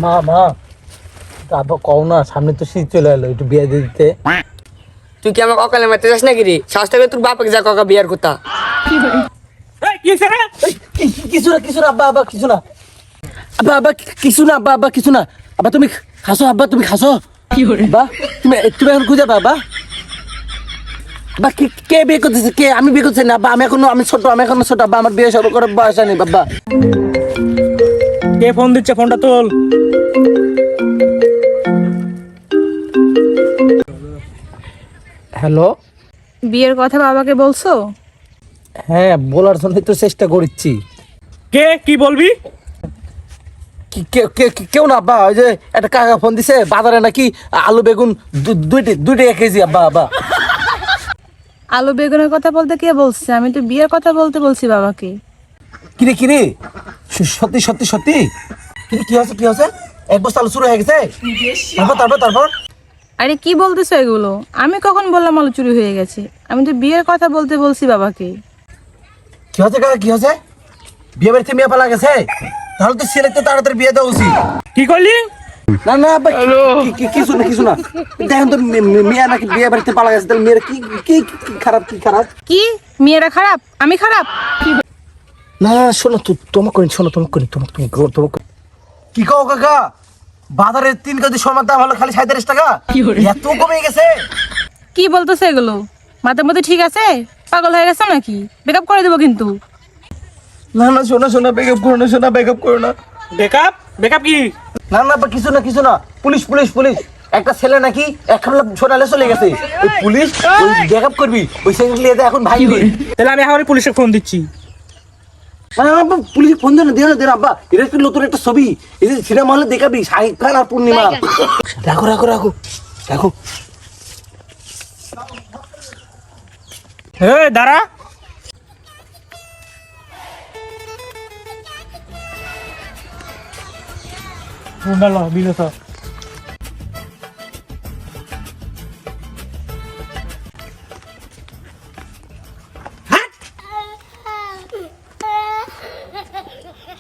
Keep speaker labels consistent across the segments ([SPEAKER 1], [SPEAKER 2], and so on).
[SPEAKER 1] মা মা আব্বা কও না, সামনে তো শীত চলে এলো, একটু বিয়ে দিয়ে দিতে।
[SPEAKER 2] তুই কি আমাকে অকালে মারতে যাস নাকি রে? সাহস থাকলে তোর বাপকে যা কাকা বিয়ার কথা।
[SPEAKER 1] কিছু না কিছু না আব্বা, আব্বা কিছু না, আব্বা আব্বা কিছু না, আব্বা আব্বা কিছু না। আব্বা তুমি খাসো, আব্বা তুমি খাসো। আব্বা তুমি তুমি এখন খুঁজে আব্বা। আব্বা কে বিয়ে করতেছে? কে? আমি বিয়ে করছি না আব্বা, আমি ছোট, আমি এখনো ছোট আব্বা, আমার বিয়ে সব করার বয়স নেই বাবা।
[SPEAKER 3] কে ফোন দিচ্ছে? ফোনটা তোল।
[SPEAKER 1] হ্যালো,
[SPEAKER 4] বিয়ের কথা বাবাকে বলছো?
[SPEAKER 1] হ্যাঁ বলার জন্য তো চেষ্টা করছি।
[SPEAKER 3] কে? কি বলবি?
[SPEAKER 1] কেউ না আব্বা, ওই যে একটা কাকা ফোন দিছে, বাজারে নাকি আলু বেগুন দুইটা 1 কেজি আব্বা। আব্বা
[SPEAKER 4] আলু বেগুনের কথা বলতে কে বলছে? আমি তো বিয়ের কথা বলতে বলছি বাবাকে।
[SPEAKER 1] কিরে সত্যি সত্যি সত্যি? কি হচ্ছে? 1 বস্তা আলু চুরি হয়ে গেছে? তারপর
[SPEAKER 4] আরে কি বলতেছো এগুলো? আমি কখন বললাম আলু চুরি হয়ে গেছে? আমি তো বিয়ের কথা বলতে বলছি বাবাকে।
[SPEAKER 1] কি হচ্ছে কাকা, কি হচ্ছে? বিয়ে বাড়িতে মেয়ে পালা গেছে? তাহলে তো ছেলেকে তাড়াতাড়ি বিয়ে দেওয়া উচিত।
[SPEAKER 3] কি করলি?
[SPEAKER 1] না আব্বা, কিছু না দেখেন তো, মেয়ে নাকি বিয়ে বাড়িতে পালা গেছে, তাহলে মেয়েরা কি খারাপ?
[SPEAKER 4] কি মেয়েরা খারাপ? আমি খারাপ?
[SPEAKER 1] না শোনো, তোমাকে কি কও কাকা? বাজারে 3 কেজি সোনার দাম হলো খালি 37 টাকা, এত কমে গেছে?
[SPEAKER 4] কি বলতেছো এগুলো? মাথার মধ্যে ঠিক আছে? পাগল হয়ে গেছো নাকি? ব্রেকআপ করে দেবো কিন্তু।
[SPEAKER 1] না শোনা ব্যাকআপ করো না।
[SPEAKER 3] বেকআপ কি?
[SPEAKER 1] না আব্বা, কিছু না। পুলিশ একটা ছেলে নাকি 1 খামলা ছোটালে চলে গেছে, ওই পুলিশ ওই ব্যাকআপ করবি, ওই ছেলে এখন ভাই।
[SPEAKER 3] তাহলে আমি এখন পুলিশে ফোন দিচ্ছি।
[SPEAKER 1] আব্বা পুলিশ ফোন দেন আব্বা, এটা একটু নতুন একটা ছবি, এই যে সিনেমা হলে দেখাবি, শাহিদ খান আর পূর্ণিমা। রাখো।
[SPEAKER 3] দাঁড়া। বিলস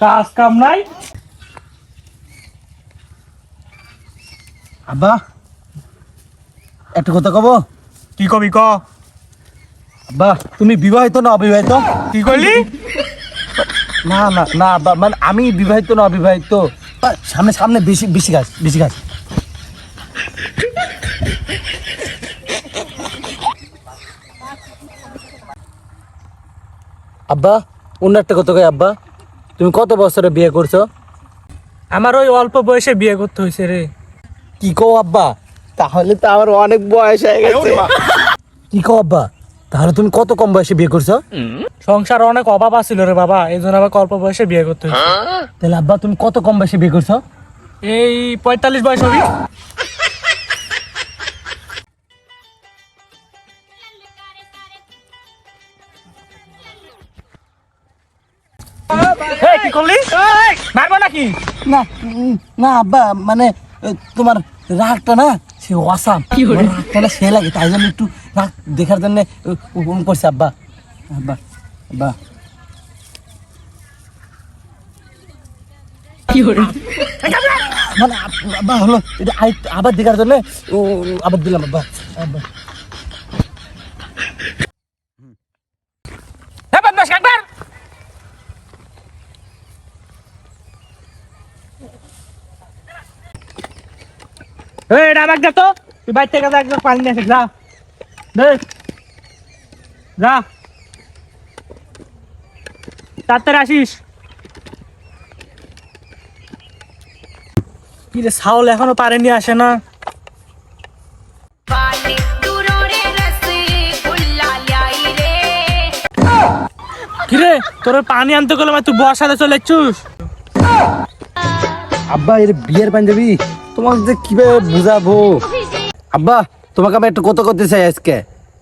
[SPEAKER 3] কাজ কাম নাই।
[SPEAKER 1] আব্বা একটা কথা কব?
[SPEAKER 3] কি কবি ক?
[SPEAKER 1] আব্বা তুমি বিবাহিত না অবিবাহিত?
[SPEAKER 3] কি করলি?
[SPEAKER 1] না আব্বা, মানে আমি বিবাহিত না অবিবাহিত? সামনে বেশি গাছ। আব্বা অন্য একটা কথা কই, আব্বা তুমি কত বছরে বিয়ে করছো?
[SPEAKER 3] আমার ওই অল্প বয়সে বিয়ে করতে হয়েছে রে।
[SPEAKER 1] কি কও আব্বা? তাহলে তো আমার অনেক বয়স হয়ে গেছে। কি কও আব্বা? তাহলে তুমি কত কম বয়সে বিয়ে করছো?
[SPEAKER 3] সংসার অনেক অভাব আছিল রে বাবা, এই জন্য আবার অল্প বয়সে বিয়ে করতে হয়েছে।
[SPEAKER 1] তাহলে আব্বা তুমি কত কম বয়সে বিয়ে করছো?
[SPEAKER 3] এই 45 বয়স হবি। কি করলি? মারবো নাকি?
[SPEAKER 1] না আব্বা, মানে তোমার রাগটা না সে অসাম, রাগটা না সে লাগে, তাই জন্য একটু রাগ দেখার জন্য করছে আব্বা। মানে আব্বা হলো এটা আবার দেখার জন্য আবার দিলাম আব্বা।
[SPEAKER 3] তো তুই বাইর থেকে একদম পানি নিয়ে আসিস, যা তাড়াতাড়ি আসিস। কি রে ছাউল এখনো পারেনি, আসে না? কিরে তোর পানি আনতে গেলে তুই বর্ষাতে চলে যাচ্ছিস?
[SPEAKER 1] আব্বা এর বিয়ের পাঞ্জাবি তোমাকে যে কিভাবে বুঝাবো? আব্বা তোমাকে আমি একটা কথা করতে চাই আজকে।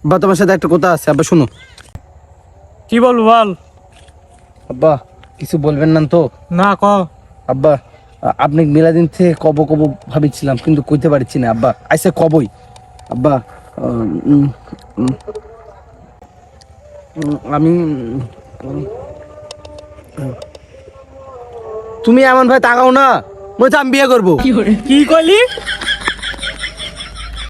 [SPEAKER 1] আব্বা তোমার সাথে একটা কথা আছে, আব্বা শুনো।
[SPEAKER 3] কি বলবো বল।
[SPEAKER 1] আব্বা কিছু বলবেন না তো?
[SPEAKER 3] না ক।
[SPEAKER 1] আব্বা আপনি মিলাদিন থেকে কব ভাবিছিলাম, কিন্তু কইতে পারছি না আব্বা, আইসে কবই। আব্বা আমি তুমি এমন ভাই তাকাও না বলছে আমি বিয়ে করবো।
[SPEAKER 3] কি করলি